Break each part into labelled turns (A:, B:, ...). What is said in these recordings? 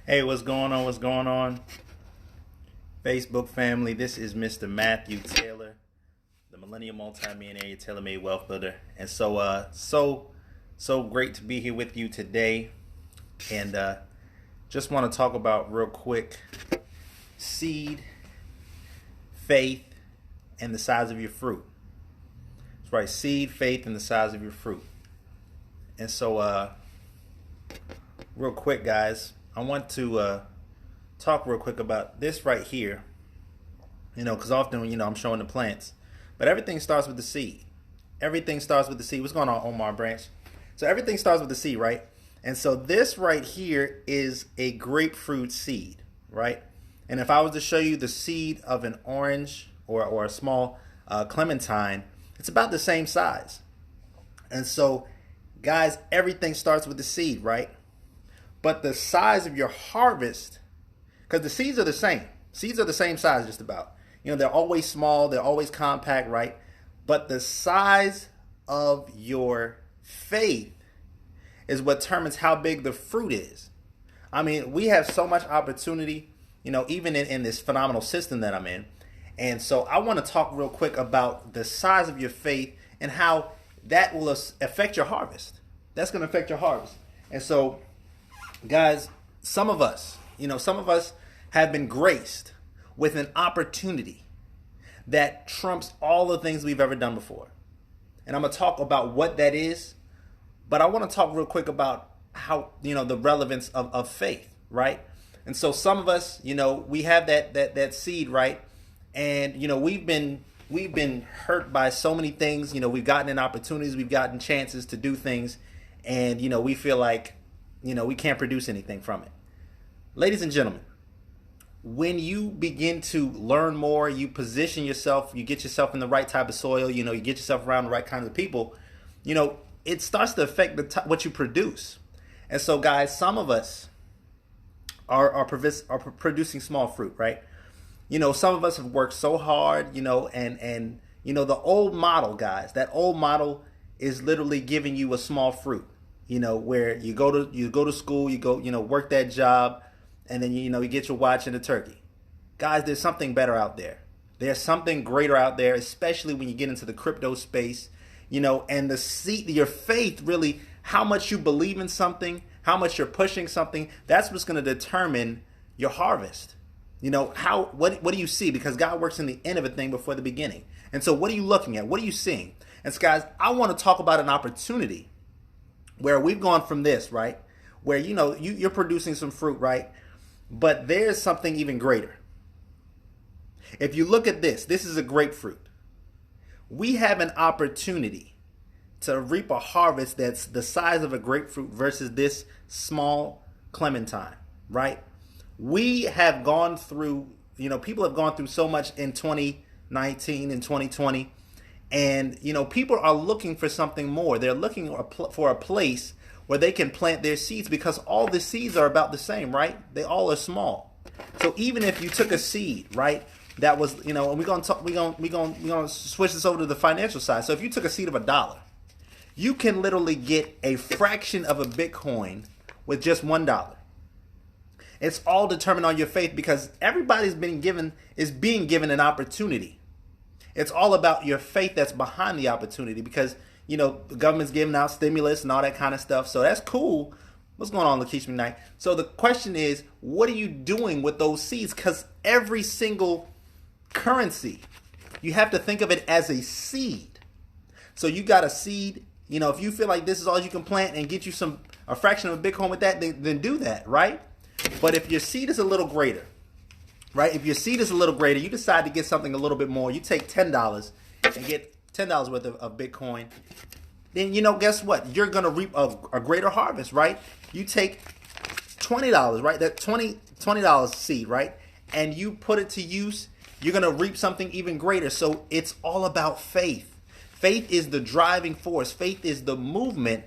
A: Hey, what's going on? What's going on? Facebook family, this is Mr. Matthew Taylor, the Millennial Multimillionaire Tailor Made Wealth Builder. And so great to be here with you today. And just want to talk about real quick seed, faith, and the size of your fruit. That's right, seed, faith, and the size of your fruit. And so, real quick, guys, I want to talk real quick about this right here. Because often, I'm showing the plants, but everything starts with the seed. Everything starts with the seed. What's going on, Omar Branch? So everything starts with the seed, right? And so this right here is a grapefruit seed, right? And if I was to show you the seed of an orange or a small clementine, it's about the same size. And so, guys, everything starts with the seed, right? But the size of your harvest, because the seeds are the same. Seeds are the same size just about. They're always small. They're always compact, right? But the size of your faith is what determines how big the fruit is. I mean, we have so much opportunity, even in this phenomenal system that I'm in. And so I want to talk real quick about the size of your faith and how that will affect your harvest. That's going to affect your harvest. And so, guys, some of us have been graced with an opportunity that trumps all the things we've ever done before. And I'm going to talk about what that is, but I want to talk real quick about how, the relevance of faith, right? And so some of us, we have that seed, right? And, we've been hurt by so many things. We've gotten in opportunities, we've gotten chances to do things, and, we feel like, we can't produce anything from it. Ladies and gentlemen, when you begin to learn more, you position yourself, you get yourself in the right type of soil, you get yourself around the right kinds of people, it starts to affect what you produce. And so, guys, some of us are producing small fruit, right? Some of us have worked so hard, and the old model, guys, that old model is literally giving you a small fruit, where you go to school, you go, work that job, and then, you get your watch and a turkey. Guys, there's something better out there. There's something greater out there, especially when you get into the crypto space, and your faith, really, how much you believe in something, how much you're pushing something, that's what's going to determine your harvest. What do you see? Because God works in the end of a thing before the beginning. And so what are you looking at? What are you seeing? And so, guys, I want to talk about an opportunity where we've gone from this, right? Where, you're producing some fruit, right? But there's something even greater. If you look at this is a grapefruit. We have an opportunity to reap a harvest that's the size of a grapefruit versus this small clementine, right? We have gone through, people have gone through so much in 2019 and 2020. And, people are looking for something more. They're looking for a place where they can plant their seeds because all the seeds are about the same, right? They all are small. So even if you took a seed, right, that was, and we're gonna switch this over to the financial side. So if you took a seed of $1, you can literally get a fraction of a Bitcoin with just $1. It's all determined on your faith because everybody's being given an opportunity. It's all about your faith that's behind the opportunity because, the government's giving out stimulus and all that kind of stuff. So that's cool. What's going on, Lakeisha McKnight? So the question is, what are you doing with those seeds? Because every single currency, you have to think of it as a seed. So you got a seed, if you feel like this is all you can plant and get you a fraction of a Bitcoin with that, then do that, right? But if your seed is a little greater, right? If your seed is a little greater, you decide to get something a little bit more. You take $10 and get $10 worth of Bitcoin. Then, guess what? You're going to reap a greater harvest, right? You take $20, right? That $20 seed, right? And you put it to use, you're going to reap something even greater. So it's all about faith. Faith is the driving force. Faith is the movement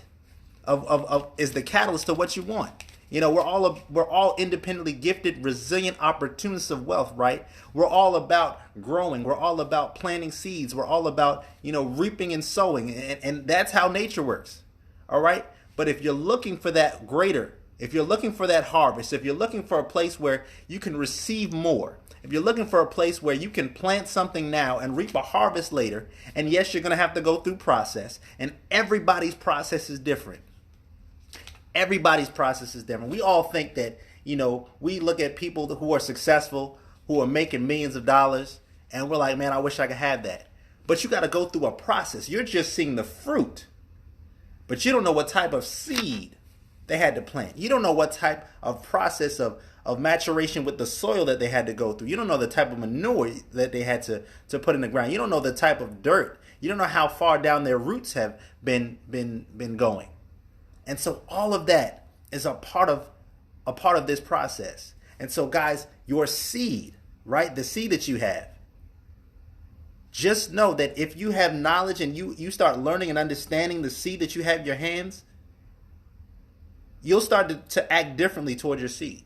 A: is the catalyst to what you want. We're all independently gifted, resilient opportunists of wealth, right? We're all about growing. We're all about planting seeds. We're all about, reaping and sowing. And that's how nature works. All right. But if you're looking for that greater, if you're looking for that harvest, if you're looking for a place where you can receive more, if you're looking for a place where you can plant something now and reap a harvest later, and yes, you're going to have to go through process, and everybody's process is different. Everybody's process is different. We all think that, we look at people who are successful, who are making millions of dollars, and we're like, man, I wish I could have that. But you got to go through a process. You're just seeing the fruit, but you don't know what type of seed they had to plant. You don't know what type of process of maturation with the soil that they had to go through. You don't know the type of manure that they had to put in the ground. You don't know the type of dirt. You don't know how far down their roots have been going. And so all of that is a part of this process. And so guys, your seed, right? The seed that you have, just know that if you have knowledge and you start learning and understanding the seed that you have in your hands, you'll start to act differently toward your seed.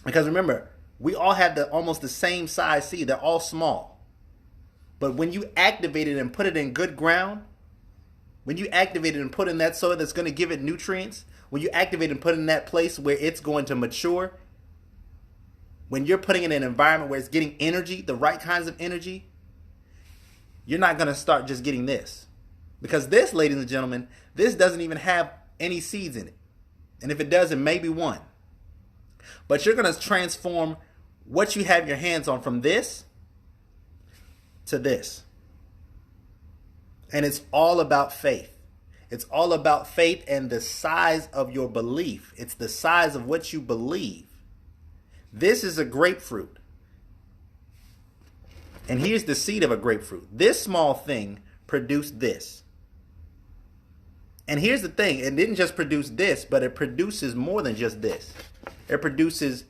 A: Because remember, we all have almost the same size seed. They're all small. But when you activate it and put it in good ground, when you activate it and put in that soil that's going to give it nutrients, when you activate and put it in that place where it's going to mature, when you're putting it in an environment where it's getting energy, the right kinds of energy, you're not going to start just getting this. Because this, ladies and gentlemen, this doesn't even have any seeds in it. And if it does, it may be one. But you're going to transform what you have your hands on from this to this. And it's all about faith. It's all about faith and the size of your belief. It's the size of what you believe. This is a grapefruit. And here's the seed of a grapefruit. This small thing produced this. And here's the thing. It didn't just produce this, but it produces more than just this. It produces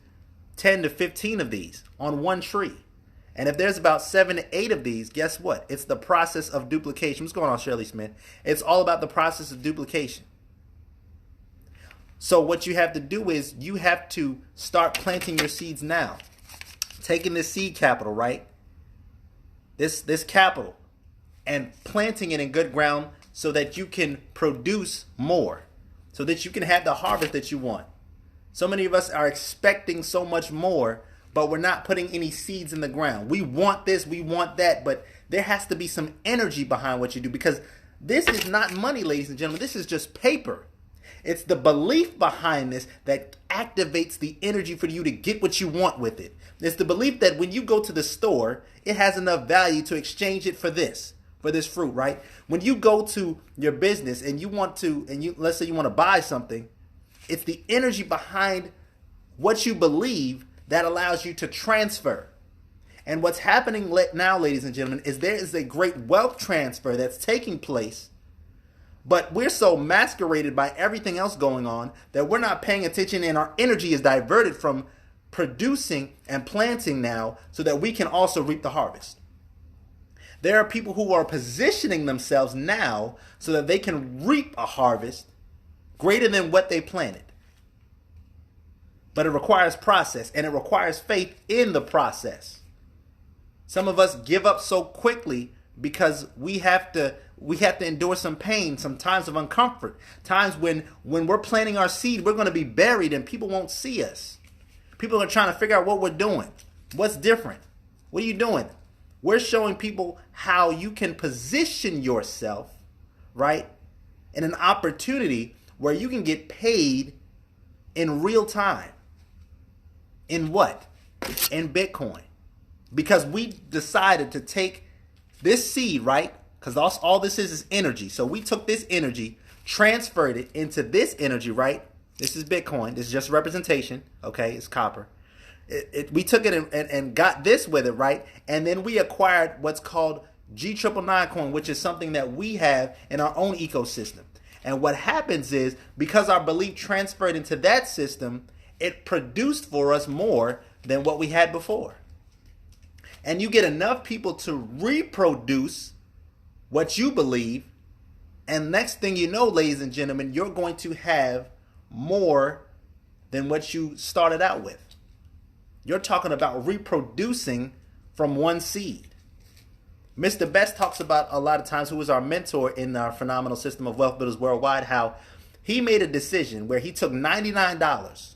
A: 10 to 15 of these on one tree. And if there's about 7 to 8 of these, guess what? It's the process of duplication. What's going on, Shirley Smith? It's all about the process of duplication. So what you have to do is you have to start planting your seeds now. Taking this seed capital, right? This capital and planting it in good ground so that you can produce more, so that you can have the harvest that you want. So many of us are expecting so much more, but we're not putting any seeds in the ground. We want this, we want that, but there has to be some energy behind what you do, because this is not money, ladies and gentlemen. This is just paper. It's the belief behind this that activates the energy for you to get what you want with it. It's the belief that when you go to the store, it has enough value to exchange it for this fruit, right? When you go to your business and let's say you want to buy something, it's the energy behind what you believe that allows you to transfer. And what's happening now, ladies and gentlemen, is there is a great wealth transfer that's taking place, but we're so masqueraded by everything else going on that we're not paying attention, and our energy is diverted from producing and planting now so that we can also reap the harvest. There are people who are positioning themselves now so that they can reap a harvest greater than what they planted. But it requires process, and it requires faith in the process. Some of us give up so quickly because we have to endure some pain, some times of uncomfort, times when we're planting our seed, we're going to be buried and people won't see us. People are trying to figure out what we're doing. What's different? What are you doing? We're showing people how you can position yourself, right, in an opportunity where you can get paid in real time. In what? In Bitcoin. Because we decided to take this seed, right? Because all this is energy. So we took this energy, transferred it into this energy, right? This is Bitcoin. This is just representation. Okay, it's copper. We took it and got this with it, right? And then we acquired what's called G999 coin, which is something that we have in our own ecosystem. And what happens is, because our belief transferred into that system, it produced for us more than what we had before. And you get enough people to reproduce what you believe, and next thing you know, ladies and gentlemen, you're going to have more than what you started out with. You're talking about reproducing from one seed. Mr. Best talks about a lot of times, who is our mentor in our phenomenal system of wealth builders worldwide, how He made a decision where he took $99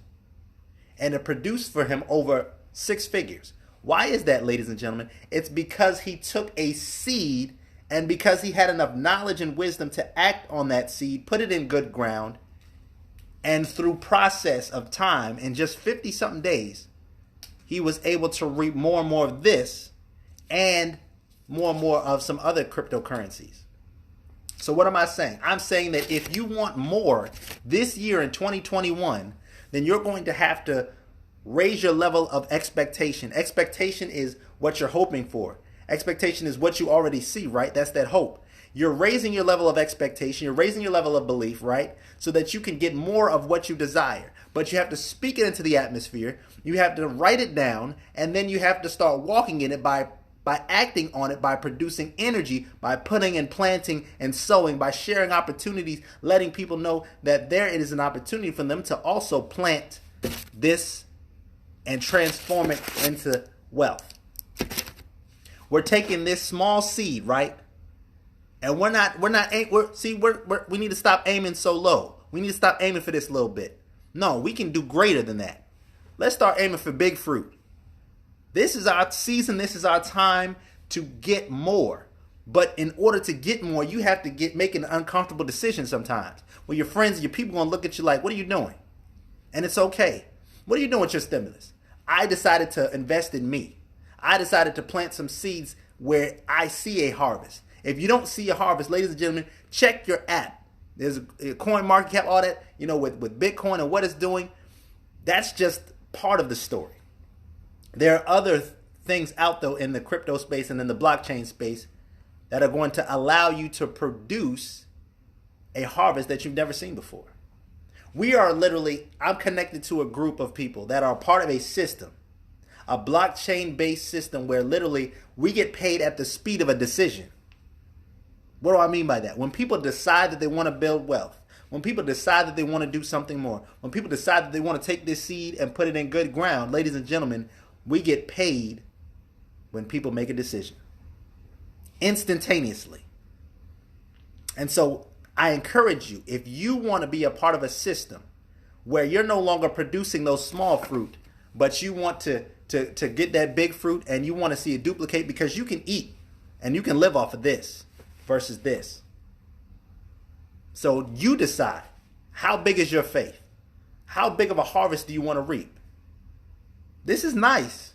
A: and it produced for him over 6 figures. Why is that, ladies and gentlemen? It's because he took a seed, and because he had enough knowledge and wisdom to act on that seed, put it in good ground, and through process of time, in just 50 something days, he was able to reap more and more of this and more of some other cryptocurrencies. So what am I saying? I'm saying that if you want more this year in 2021, then you're going to have to raise your level of expectation. Expectation is what you're hoping for. Expectation is what you already see, right? That's that hope. You're raising your level of expectation. You're raising your level of belief, right? So that you can get more of what you desire. But you have to speak it into the atmosphere. You have to write it down. And then you have to start walking in it by acting on it, by producing energy, by putting and planting and sowing, by sharing opportunities, letting people know that there is an opportunity for them to also plant this and transform it into wealth. We're taking this small seed, right? And we need to stop aiming so low. We need to stop aiming for this little bit. No, we can do greater than that. Let's start aiming for big fruit. This is our season. This is our time to get more. But in order to get more, you have to make an uncomfortable decision sometimes. Well, your friends and your people are going to look at you like, what are you doing? And it's okay. What are you doing with your stimulus? I decided to invest in me. I decided to plant some seeds where I see a harvest. If you don't see a harvest, ladies and gentlemen, check your app. There's a coin market cap, all that, with Bitcoin and what it's doing. That's just part of the story. There are other things out there in the crypto space and in the blockchain space that are going to allow you to produce a harvest that you've never seen before. I'm connected to a group of people that are part of a system, a blockchain-based system where literally we get paid at the speed of a decision. What do I mean by that? When people decide that they want to build wealth, when people decide that they want to do something more, when people decide that they want to take this seed and put it in good ground, ladies and gentlemen, we get paid when people make a decision instantaneously. And so I encourage you, if you want to be a part of a system where you're no longer producing those small fruit, but you want to get that big fruit and you want to see it duplicate, because you can eat and you can live off of this versus this. So you decide, how big is your faith? How big of a harvest do you want to reap? This is nice,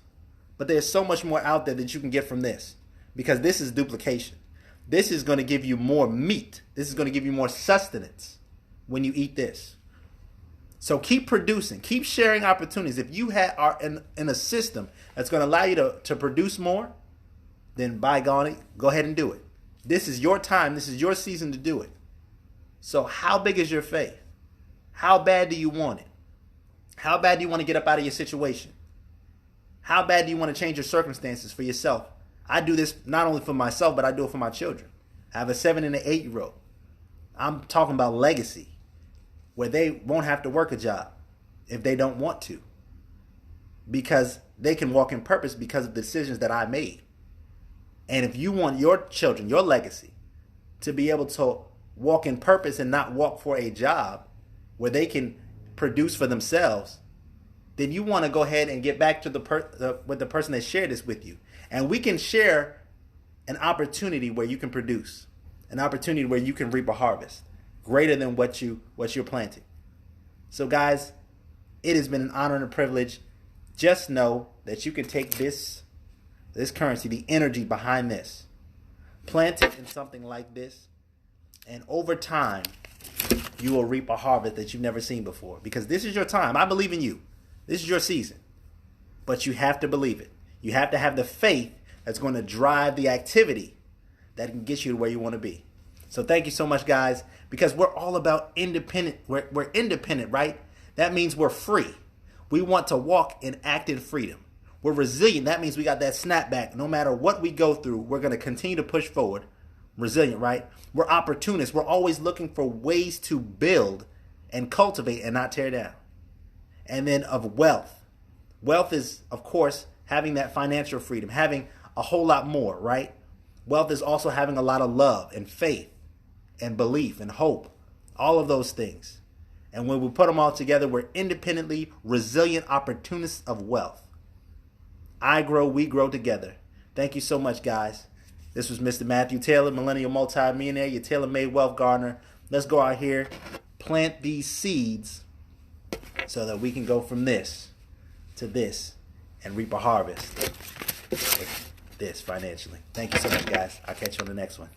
A: but there's so much more out there that you can get from this, because this is duplication. This is going to give you more meat. This is going to give you more sustenance when you eat this. So keep producing, keep sharing opportunities. If you are in a system that's going to allow you to produce more, then by golly, go ahead and do it. This is your time. This is your season to do it. So how big is your faith? How bad do you want it? How bad do you want to get up out of your situation? How bad do you want to change your circumstances for yourself? I do this not only for myself, but I do it for my children. I have a 7 and an 8-year-old. I'm talking about legacy, where they won't have to work a job if they don't want to, because they can walk in purpose because of the decisions that I made. And if you want your children, your legacy, to be able to walk in purpose and not walk for a job where they can produce for themselves, then you want to go ahead and get back to with the person that shared this with you. And we can share an opportunity where you can produce, an opportunity where you can reap a harvest greater than what you're planting. So guys, it has been an honor and a privilege. Just know that you can take this currency, the energy behind this, plant it in something like this, and over time, you will reap a harvest that you've never seen before. Because this is your time. I believe in you. This is your season. But you have to believe it. You have to have the faith that's going to drive the activity that can get you to where you want to be. So thank you so much, guys, because we're all about independent. We're independent, right? That means we're free. We want to walk and act in freedom. We're resilient. That means we got that snapback. No matter what we go through, we're going to continue to push forward. Resilient, right? We're opportunists. We're always looking for ways to build and cultivate and not tear down. And then of wealth. Wealth is, of course, having that financial freedom, having a whole lot more, right? Wealth is also having a lot of love and faith and belief and hope, all of those things. And when we put them all together, we're independently resilient opportunists of wealth. I grow, we grow together. Thank you so much, guys. This was Mr. Matthew Taylor, Millennial Multi-Millionaire, your tailor-made wealth gardener. Let's go out here, plant these seeds so that we can go from this to this and reap a harvest with this financially. Thank you so much, guys. I'll catch you on the next one.